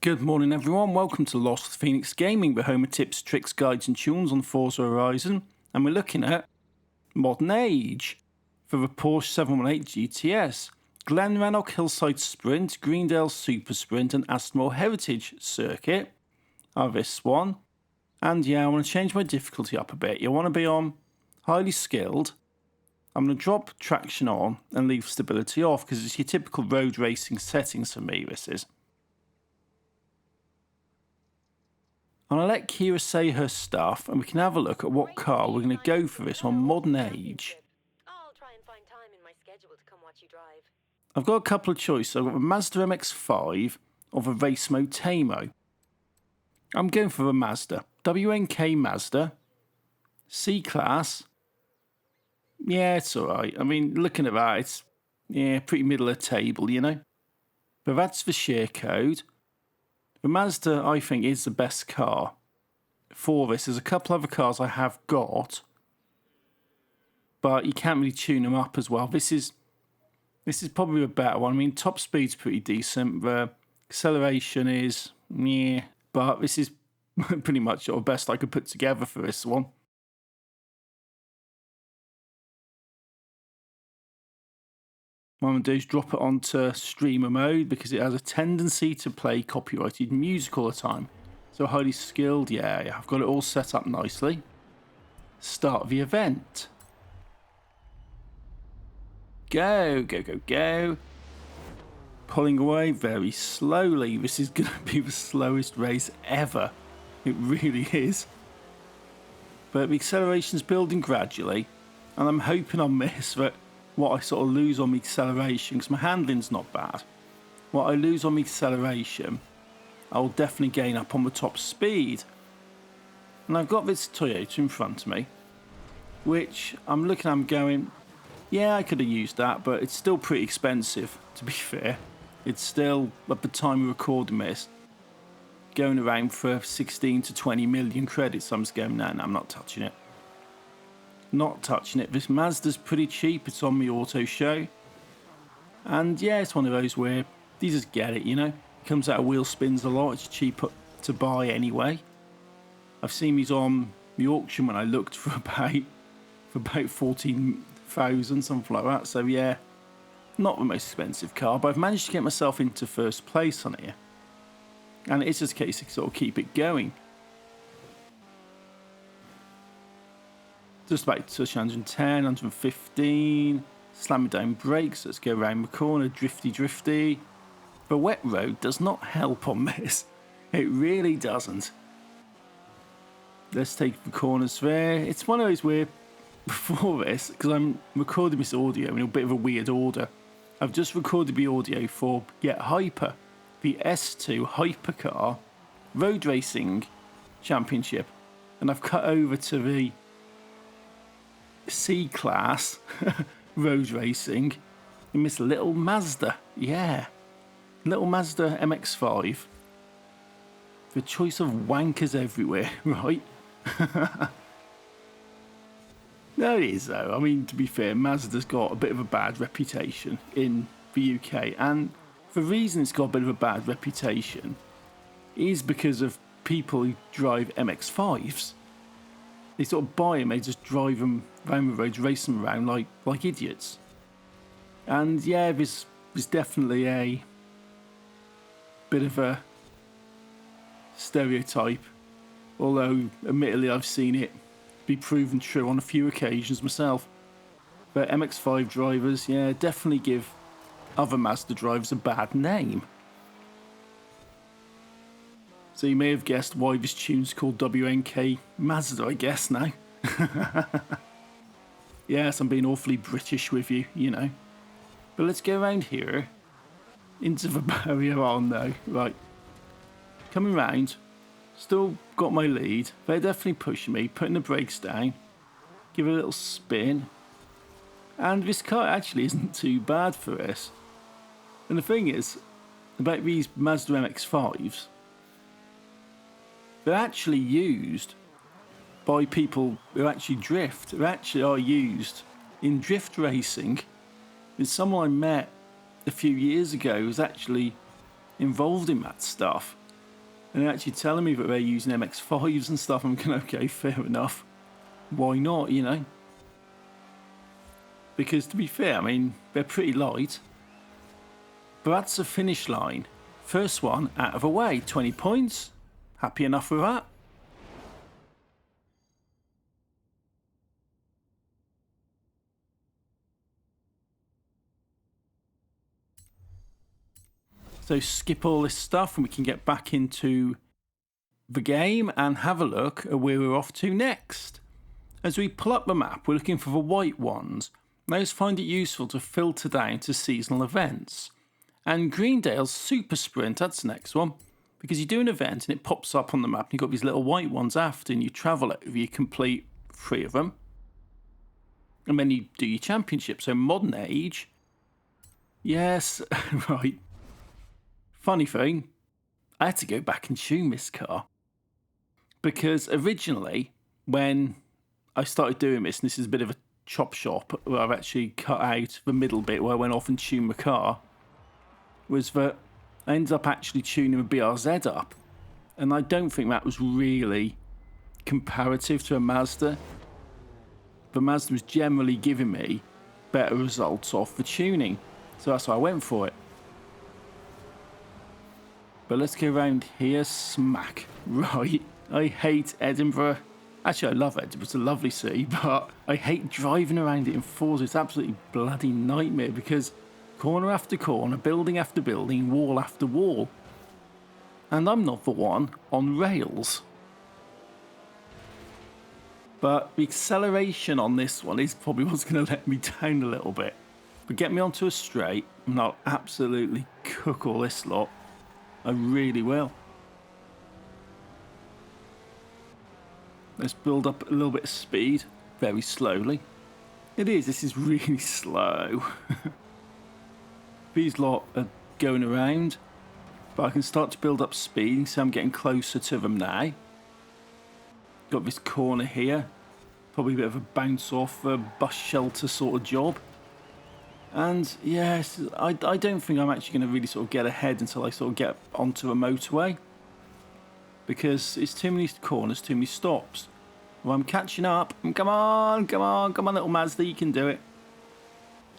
Good morning everyone, welcome to Lost Phoenix Gaming, the home of tips, tricks, guides and tunes on Forza Horizon, and we're looking at Modern Age for the Porsche 718 GTS, Glen, Rannock, Hillside Sprint, Greendale Super Sprint and Astmoor Heritage Circuit are this one. And yeah, I want to change my difficulty up a bit. You want to be on highly skilled. I'm going to drop traction on and leave stability off because it's your typical road racing settings for me, this is. And I'll let Kira say her stuff and we can have a look at what car we're going to go for this on Modern Age. I'll try and find time in my schedule to come watch you drive. I've got a couple of choices. I've got the Mazda MX-5 or the Race Mode Tamo. I'm going for the Mazda. WNK Mazda. C-Class. Yeah, it's alright. I mean, looking at that, it's pretty middle of the table, you know. But that's the share code. The Mazda, I think, is the best car for this. There's a couple other cars I have got, but you can't really tune them up as well. This is probably a better one. I mean, top speed's pretty decent. The acceleration is, but this is pretty much the best I could put together for this one. What I'm going to do is drop it onto streamer mode because it has a tendency to play copyrighted music all the time. So highly skilled, yeah, I've got it all set up nicely. Start the event. Go, go, go, go. Pulling away very slowly. This is going to be the slowest race ever. It really is. But the acceleration's building gradually. And I'm hoping on this that what I sort of lose on the acceleration, because my handling's not bad. What I lose on the acceleration, I'll definitely gain up on the top speed. And I've got this Toyota in front of me, which I'm looking at, I'm going, yeah, I could have used that, but it's still pretty expensive, to be fair. It's still, at the time of recording this, going around for 16 to 20 million credits. I'm just going, no, I'm not touching it. Not touching it. This Mazda's pretty cheap. It's on the auto show. And yeah, it's one of those where you just get it, you know. It comes out of wheel spins a lot. It's cheap to buy anyway. I've seen these on the auction when I looked for about 14,000, something like that. So yeah, not the most expensive car, but I've managed to get myself into first place on here. And it's just a case of sort of keep it going. Just about to touch 110, 115, slamming down brakes, let's go around the corner, drifty. The wet road does not help on this. It really doesn't. Let's take the corners there. It's one of those where, before this, because I'm recording this audio in a bit of a weird order, I've just recorded the audio for Get Hyper, the S2 Hypercar Road Racing Championship. And I've cut over to the C-Class road racing in this little Mazda. Yeah, little Mazda MX-5. The choice of wankers everywhere, right? No, it is though. I mean, to be fair, Mazda's got a bit of a bad reputation in the UK, and the reason it's got a bit of a bad reputation is because of people who drive MX-5s. They sort of buy them, they just drive them around the roads, race them around like idiots. And yeah, there's definitely a bit of a stereotype, although admittedly I've seen it be proven true on a few occasions myself. But MX-5 drivers, yeah, definitely give other Mazda drivers a bad name. So you may have guessed why this tune's called WNK Mazda, I guess, now. Yes, I'm being awfully British with you, you know. But let's go around here into the barrier. Oh no, right. Coming round, still got my lead. They're definitely pushing me, putting the brakes down. Give it a little spin. And this car actually isn't too bad for this. And the thing is, about these Mazda MX-5s, they're actually used by people who actually drift. They actually are used in drift racing. There's someone I met a few years ago who was actually involved in that stuff. And they're actually telling me that they're using MX-5s and stuff. I'm going, okay, fair enough. Why not, you know? Because to be fair, I mean, they're pretty light. But that's the finish line. First one out of the way, 20 points. Happy enough with that. So skip all this stuff and we can get back into the game and have a look at where we're off to next. As we pull up the map, we're looking for the white ones. I always find it useful to filter down to seasonal events. And Greendale's Super Sprint, that's the next one. Because you do an event and it pops up on the map and you've got these little white ones after and you travel over, you complete 3 of them. And then you do your championship. So modern age. Yes, right. Funny thing, I had to go back and tune this car. Because originally, when I started doing this, and this is a bit of a chop shop, where I've actually cut out the middle bit where I went off and tuned the car, was that I ended up actually tuning the BRZ up. And I don't think that was really comparative to a Mazda. The Mazda was generally giving me better results off the tuning. So that's why I went for it. But let's go around here, smack. Right, I hate Edinburgh. Actually, I love Edinburgh, it's a lovely city, but I hate driving around it in Forza. It's absolutely bloody nightmare because corner after corner, building after building, wall after wall. And I'm not the one on rails. But the acceleration on this one is probably what's going to let me down a little bit. But get me onto a straight and I'll absolutely cook all this lot. I really will. Let's build up a little bit of speed very slowly. This is really slow. These lot are going around, but I can start to build up speed, so I'm getting closer to them now. Got this corner here, probably a bit of a bounce off a bus shelter sort of job. And yes, I don't think I'm actually going to really sort of get ahead until I sort of get onto a motorway. Because it's too many corners, too many stops. Well, I'm catching up. Come on, little Mazda, you can do it.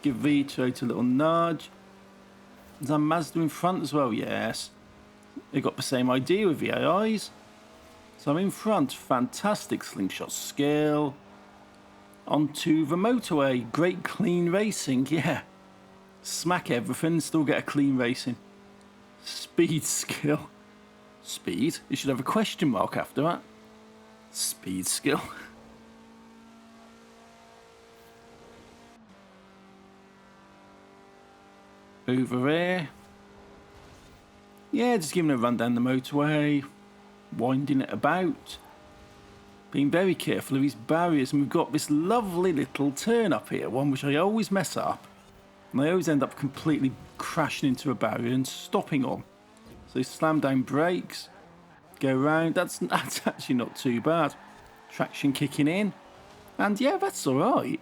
Give Vito a little nudge. Is that Mazda in front as well? Yes. They got the same idea with the AIs. So I'm in front. Fantastic slingshot skill. Onto the motorway. Great clean racing. Yeah. Smack everything. Still get a clean racing. Speed skill. Speed? You should have a question mark after that. Speed skill. Over here. Yeah, just giving a run down the motorway. Winding it about. Being very careful of these barriers. And we've got this lovely little turn up here. One which I always mess up. And I always end up completely crashing into a barrier and stopping on. So slam down brakes. Go round. That's actually not too bad. Traction kicking in. And yeah, that's alright.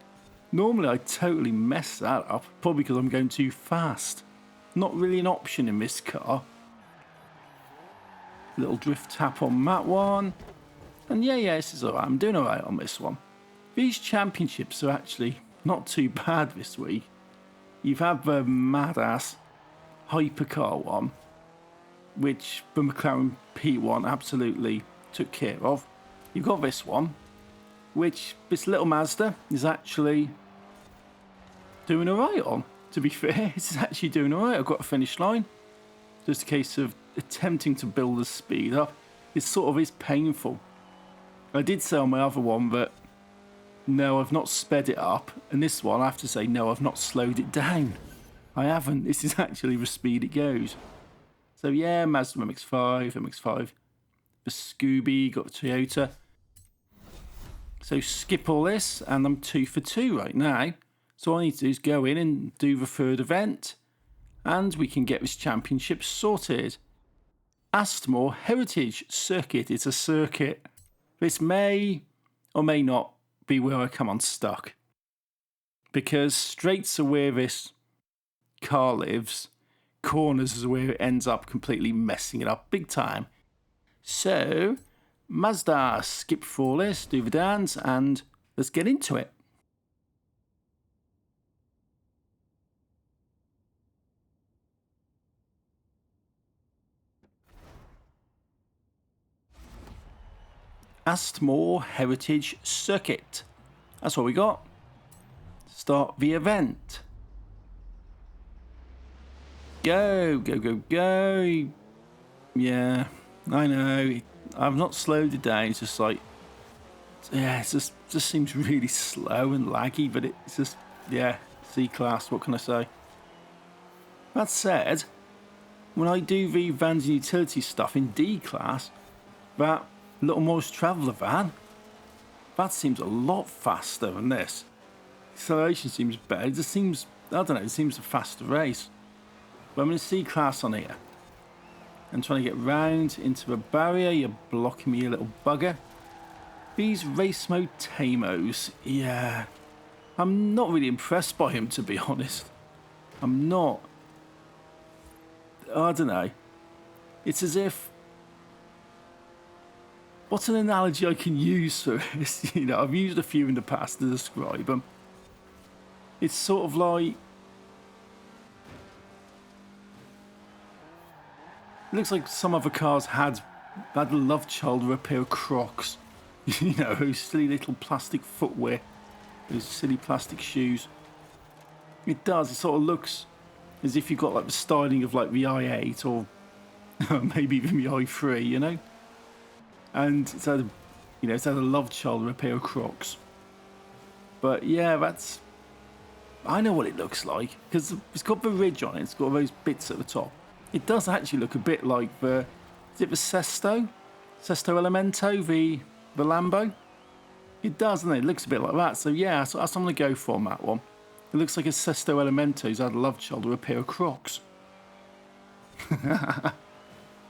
Normally I totally mess that up. Probably because I'm going too fast. Not really an option in this car. Little drift tap on that one. And yeah, this is alright. I'm doing alright on this one. These championships are actually not too bad this week. You've had the mad-ass hypercar one, which the McLaren P1 absolutely took care of. You've got this one, which this little Mazda is actually doing alright on. To be fair, it's actually doing alright. I've got a finish line. Just a case of attempting to build the speed up. It sort of is painful. I did say on my other one that no, I've not sped it up. And this one, I have to say, no, I've not slowed it down. I haven't. This is actually the speed it goes. So yeah, Mazda MX-5, the Scooby, got the Toyota. So skip all this, and I'm 2 for 2 right now. So all I need to do is go in and do the third event, and we can get this championship sorted. Astmoor Heritage Circuit. It's a circuit. This may or may not be where I come unstuck. Because straights are where this car lives. Corners is where it ends up completely messing it up big time. So, Mazda, skip for all this, do the dance, and let's get into it. Astmoor Heritage Circuit. That's what we got. Start the event. Go, go, go, go. Yeah, I know. I've not slowed it down. It's just like, yeah, it just seems really slow and laggy, but it's just, yeah, C-Class, what can I say? That said, when I do the vans and utility stuff in D-Class, that Little Morris Traveller van, that seems a lot faster than this. Acceleration seems better. It just seems, I don't know, it seems a faster race. But I'm in C-Class on here. I'm trying to get round into the barrier. You're blocking me, you little bugger. These race mode Tamos, yeah. I'm not really impressed by him, to be honest. I'm not. I don't know. It's as if... What's an analogy I can use for this? You know, I've used a few in the past to describe them. It's sort of like... It looks like some other cars had a love child or a pair of Crocs. You know, those silly little plastic footwear. Those silly plastic shoes. It does. It sort of looks as if you've got like the styling of like the i8 or maybe even the i3, you know? And it's had, you know, it's had a love child or a pair of Crocs. But yeah, that's... I know what it looks like, because it's got the ridge on it, it's got those bits at the top. It does actually look a bit like the... Is it the Sesto? Sesto Elemento, the Lambo? It does, doesn't it? It looks a bit like that. So yeah, that's what I'm going to go for on that one. It looks like a Sesto Elemento who's had a love child or a pair of Crocs.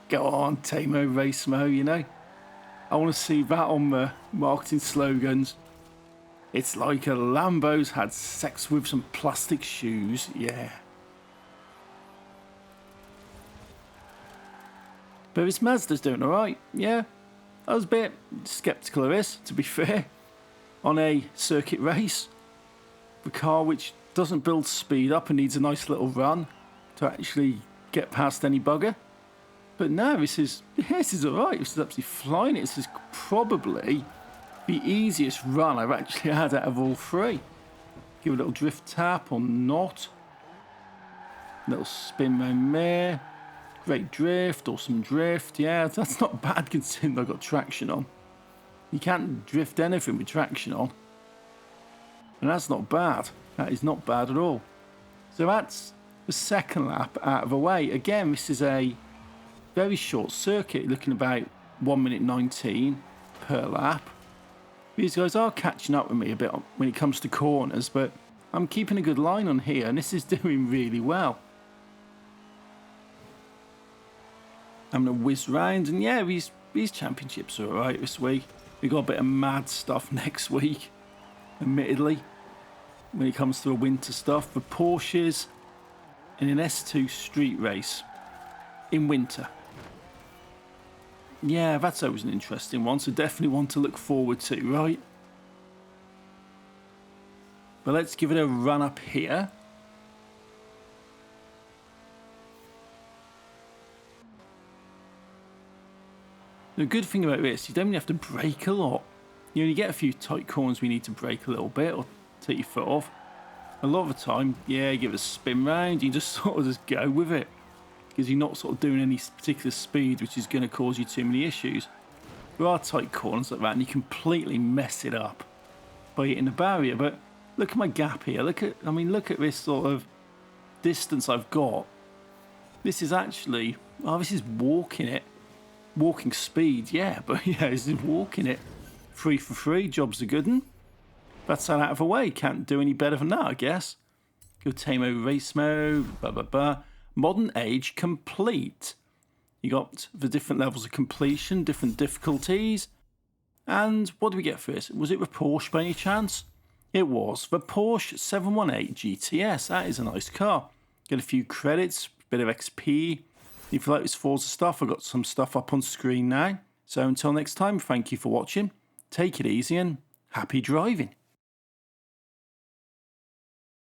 Go on, Tamo Racemo, you know? I want to see that on the marketing slogans. It's like a Lambo's had sex with some plastic shoes, yeah. But this Mazda's doing alright, yeah. I was a bit sceptical of this, to be fair. On a circuit race. The car which doesn't build speed up and needs a nice little run to actually get past any bugger. But no, this is alright. This is absolutely flying. This is probably the easiest run I've actually had out of all three. Give a little drift tap or not. Little spin round there. Great drift, awesome drift. Yeah, that's not bad considering I've got traction on. You can't drift anything with traction on. And that's not bad. That is not bad at all. So that's the second lap out of the way. Again, this is a very short circuit, looking about 1 minute 19 per lap. These guys are catching up with me a bit when it comes to corners, but I'm keeping a good line on here, and this is doing really well. I'm going to whiz round, and yeah, these championships are alright this week. We've got a bit of mad stuff next week, admittedly, when it comes to the winter stuff. The Porsches in an S2 street race in winter. Yeah, that's always an interesting one, so definitely one to look forward to, right? But let's give it a run up here. The good thing about this, you don't really have to brake a lot. You only get a few tight corners we need to brake a little bit or take your foot off. A lot of the time, yeah, you give it a spin round, you just sort of just go with it. Because you're not sort of doing any particular speed, which is going to cause you too many issues. There are tight corners like that, and you completely mess it up by hitting the barrier. But look at my gap here. Look at this sort of distance I've got. This is actually, this is walking it. Walking speed, yeah, but yeah, this is walking it. 3 for 3, job's a good one. That's out of the way. Can't do any better than that, I guess. Go Tamo race mode, blah, blah, blah. Modern age complete. You got the different levels of completion, different difficulties. And what do we get for this? Was it the Porsche by any chance? It was. The Porsche 718 GTS. That is a nice car. Get a few credits, bit of XP. If you like this Forza stuff, I've got some stuff up on screen now. So until next time, thank you for watching. Take it easy and happy driving.